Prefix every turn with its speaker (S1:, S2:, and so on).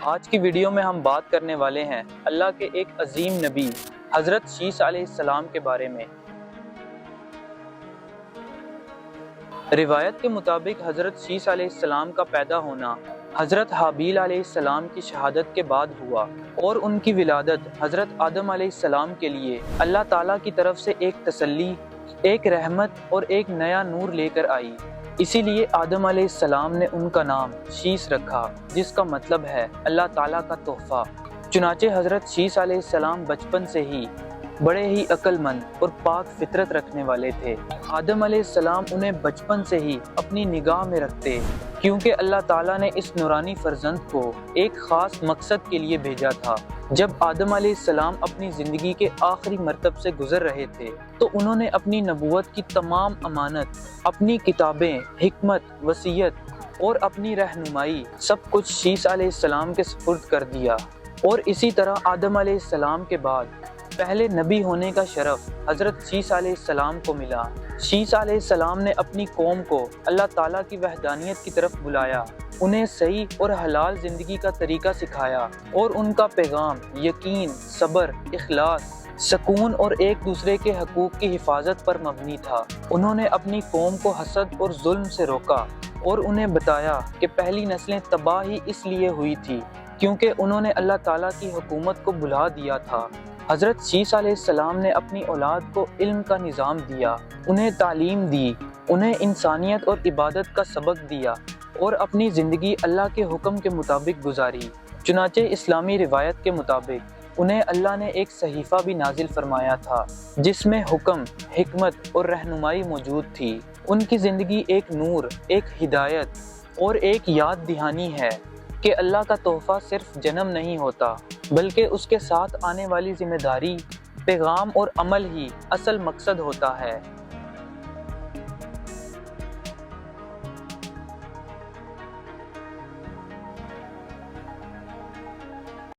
S1: آج کی ویڈیو میں ہم بات کرنے والے ہیں اللہ کے ایک عظیم نبی حضرت شیس علیہ السلام کے بارے میں۔ روایت کے مطابق حضرت شیس علیہ السلام کا پیدا ہونا حضرت حابیل علیہ السلام کی شہادت کے بعد ہوا، اور ان کی ولادت حضرت آدم علیہ السلام کے لیے اللہ تعالیٰ کی طرف سے ایک تسلی، ایک رحمت اور ایک نیا نور لے کر آئی۔ اسی لیے آدم علیہ السلام نے ان کا نام شیس رکھا، جس کا مطلب ہے اللہ تعالیٰ کا تحفہ۔ چنانچہ حضرت شیس علیہ السلام بچپن سے ہی بڑے ہی عقل مند اور پاک فطرت رکھنے والے تھے۔ آدم علیہ السلام انہیں بچپن سے ہی اپنی نگاہ میں رکھتے، کیونکہ اللہ تعالیٰ نے اس نورانی فرزند کو ایک خاص مقصد کے لیے بھیجا تھا۔ جب آدم علیہ السلام اپنی زندگی کے آخری مرتبہ سے گزر رہے تھے تو انہوں نے اپنی نبوت کی تمام امانت، اپنی کتابیں، حکمت، وصیت اور اپنی رہنمائی سب کچھ شیس علیہ السلام کے سپرد کر دیا، اور اسی طرح آدم علیہ السلام کے بعد پہلے نبی ہونے کا شرف حضرت شیس علیہ السلام کو ملا۔ شیس علیہ السلام نے اپنی قوم کو اللہ تعالیٰ کی وحدانیت کی طرف بلایا، انہیں صحیح اور حلال زندگی کا طریقہ سکھایا، اور ان کا پیغام یقین، صبر، اخلاص، سکون اور ایک دوسرے کے حقوق کی حفاظت پر مبنی تھا۔ انہوں نے اپنی قوم کو حسد اور ظلم سے روکا، اور انہیں بتایا کہ پہلی نسلیں تباہ ہی اس لیے ہوئی تھی کیونکہ انہوں نے اللہ تعالیٰ کی حکومت کو بھلا دیا تھا۔ حضرت شیس علیہ السلام نے اپنی اولاد کو علم کا نظام دیا، انہیں تعلیم دی، انہیں انسانیت اور عبادت کا سبق دیا، اور اپنی زندگی اللہ کے حکم کے مطابق گزاری۔ چنانچہ اسلامی روایت کے مطابق انہیں اللہ نے ایک صحیفہ بھی نازل فرمایا تھا جس میں حکم، حکمت اور رہنمائی موجود تھی۔ ان کی زندگی ایک نور، ایک ہدایت اور ایک یاد دہانی ہے کہ اللہ کا تحفہ صرف جنم نہیں ہوتا، بلکہ اس کے ساتھ آنے والی ذمہ داری، پیغام اور عمل ہی اصل مقصد ہوتا ہے۔